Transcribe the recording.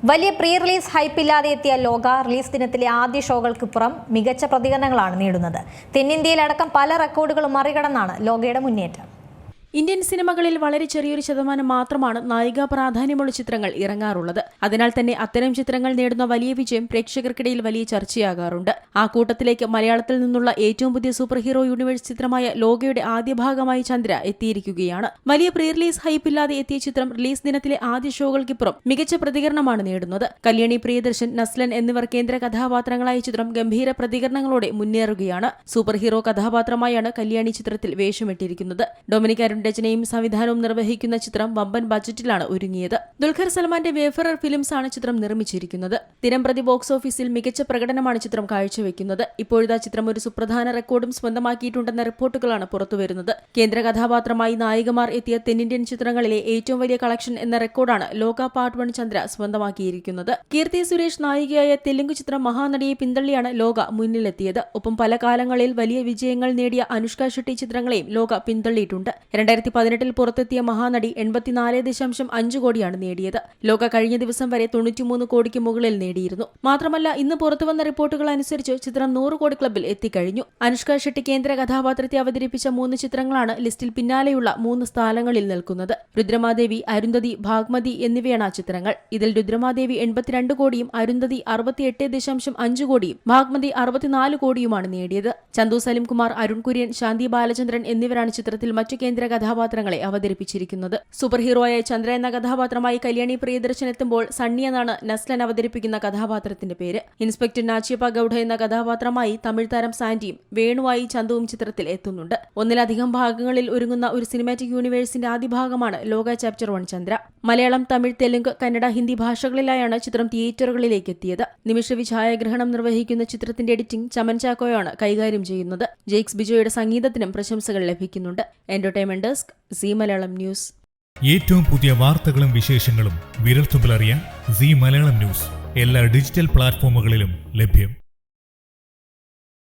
വലിയ pre release ഹൈപ്പില്ലാതെ എത്തിയ ലോക റിലീസ് ദിനത്തിലെ ആദ്യ ഷോകൾക്ക് പുറം മികച്ച പ്രതികരണങ്ങളാണ് നേടുന്നത്. തെന്നിന്ത്യയിലടക്കം പല റെക്കോർഡുകളും മറികടന്നാണ് ലോകയുടെ മുന്നേറ്റം. ഇന്ത്യൻ സിനിമകളിൽ വളരെ ചെറിയൊരു ശതമാനം മാത്രമാണ് നായികാ പ്രാധാന്യമുള്ള ചിത്രങ്ങൾ ഇറങ്ങാറുള്ളത്. അതിനാൽ തന്നെ അത്തരം ചിത്രങ്ങൾ നേടുന്ന വലിയ വിജയം പ്രേക്ഷകർക്കിടയിൽ വലിയ ചർച്ചയാകാറുണ്ട്. ആ കൂട്ടത്തിലേക്ക് മലയാളത്തിൽ നിന്നുള്ള ഏറ്റവും പുതിയ സൂപ്പർ ഹീറോ യൂണിവേഴ്സ് ചിത്രമായ ലോകയുടെ ആദ്യ ഭാഗമായി ചന്ദ്ര എത്തിയിരിക്കുകയാണ്. വലിയ പ്രീ റിലീസ് ഹൈപ്പില്ലാതെ എത്തിയ ചിത്രം റിലീസ് ദിനത്തിലെ ആദ്യ ഷോകൾക്കിപ്പുറം മികച്ച പ്രതികരണമാണ് നേടുന്നത്. കല്യാണി പ്രിയദർശൻ, നസ്ലൻ എന്നിവർ കേന്ദ്ര കഥാപാത്രങ്ങളായ ചിത്രം ഗംഭീര പ്രതികരണങ്ങളോടെ മുന്നേറുകയാണ്. സൂപ്പർ ഹീറോ കഥാപാത്രമായാണ് കല്യാണി ചിത്രത്തിൽ വേഷമിട്ടിരിക്കുന്നത്. ഡൊമിനിക് രചനയും സംവിധാനവും നിർവഹിക്കുന്ന ചിത്രം വമ്പൻ ബജറ്റിലാണ് ഒരുങ്ങിയത്. ദുൽഖർ സൽമാന്റെ വേഫറർ ഫിലിംസ് ആണ് ചിത്രം നിർമ്മിച്ചിരിക്കുന്നത്. ദിനംപ്രതി ബോക്സ് ഓഫീസിൽ മികച്ച പ്രകടനമാണ് ചിത്രം കാഴ്ചവെക്കുന്നത്. ഇപ്പോഴത്തെ ചിത്രം ഒരു സുപ്രധാന റെക്കോർഡും സ്വന്തമാക്കിയിട്ടുണ്ടെന്ന റിപ്പോർട്ടുകളാണ് പുറത്തുവരുന്നത്. കേന്ദ്ര കഥാപാത്രമായി നായികമാർ എത്തിയ തെന്നിന്ത്യൻ ചിത്രങ്ങളിലെ ഏറ്റവും വലിയ കളക്ഷൻ എന്ന റെക്കോർഡാണ് ലോക പാർട്ട് 1 ചന്ദ്ര സ്വന്തമാക്കിയിരിക്കുന്നത്. കീർത്തി സുരേഷ് നായികയായ തെലുങ്ക് ചിത്രം മഹാനടിയെ പിന്തള്ളിയാണ് ലോക മുന്നിലെത്തിയത്. ഒപ്പം പല കാലങ്ങളിൽ വലിയ വിജയങ്ങൾ നേടിയ അനുഷ്ക ഷെട്ടി ചിത്രങ്ങളെയും ലോക പിന്തള്ളിയിട്ടുണ്ട്. 2018 പുറത്തെത്തിയ മഹാനടി 84.5 കോടിയാണ് നേടിയത്. ലോക കഴിഞ്ഞ ദിവസം വരെ 93 കോടിക്ക് മുകളിൽ നേടിയിരുന്നു. മാത്രമല്ല, ഇന്ന് പുറത്തുവന്ന റിപ്പോർട്ടുകൾ അനുസരിച്ച് ചിത്രം 100 കോടി ക്ലബിൽ എത്തിക്കഴിഞ്ഞു. അനുഷ്ക ഷെട്ടി കേന്ദ്ര കഥാപാത്രത്തെ അവതരിപ്പിച്ച 3 ചിത്രങ്ങളാണ് ലിസ്റ്റിൽ പിന്നാലെയുള്ള 3 സ്ഥാനങ്ങളിൽ നിൽക്കുന്നത്. രുദ്രമാദേവി, അരുന്ധതി, ഭാഗ്മതി എന്നിവയാണ് ആ ചിത്രങ്ങൾ. ഇതിൽ രുദ്രമാദേവി 82 കോടിയും അരുന്ധതി 68.5 കോടിയും ഭാഗ്മതി 64 കോടിയുമാണ് നേടിയത്. ചന്തു സലിംകുമാർ, അരുൺ കുര്യൻ, ശാന്തി ബാലചന്ദ്രൻ എന്നിവരാണ് ചിത്രത്തിൽ മറ്റു കേന്ദ്ര കഥാപാത്രങ്ങളെ അവതരിപ്പിച്ചിരിക്കുന്നത്. സൂപ്പർ ഹീറോയായ ചന്ദ്ര എന്ന കഥാപാത്രമായി കല്യാണി പ്രിയദർശൻ എത്തുമ്പോൾ സണ്ണി എന്നാണ് നസ്ലൻ അവതരിപ്പിക്കുന്ന കഥാപാത്രത്തിന്റെ പേര്. ഇൻസ്പെക്ടർ നാച്ചിയപ്പ ഗൌഡ എന്ന കഥാപാത്രമായി തമിഴ് താരം സാന്റിയും വേണുവായി ചന്തുവും ചിത്രത്തിൽ എത്തുന്നുണ്ട്. ഒന്നിലധികം ഭാഗങ്ങളിൽ ഒരുങ്ങുന്ന ഒരു സിനിമാറ്റിക് യൂണിവേഴ്സിന്റെ ആദ്യ ഭാഗമാണ് ലോക ചാപ്റ്റർ 1 ചന്ദ്ര. മലയാളം, തമിഴ്, തെലുങ്ക്, കന്നഡ, ഹിന്ദി ഭാഷകളിലായാണ് ചിത്രം തിയേറ്ററുകളിലേക്ക് എത്തിയത്. നിമിഷ ഛായാഗ്രഹണം നിർവഹിക്കുന്ന ചിത്രത്തിന്റെ എഡിറ്റിംഗ് ചമൻ ചാക്കോയാണ് കൈകാര്യം ചെയ്യുന്നത്. ജെയ്ക്സ് ബിജോയുടെ സംഗീതത്തിനും പ്രശംസകൾ ലഭിക്കുന്നുണ്ട്. Entertainment desk, Zee Malayalam news. ഏറ്റവും പുതിയ വാർത്തകളും വിശേഷങ്ങളും വിരൽത്തുമ്പിലറിയാൻ സീ മലയാളം ന്യൂസ് എല്ലാ ഡിജിറ്റൽ പ്ലാറ്റ്ഫോമുകളിലും ലഭ്യം.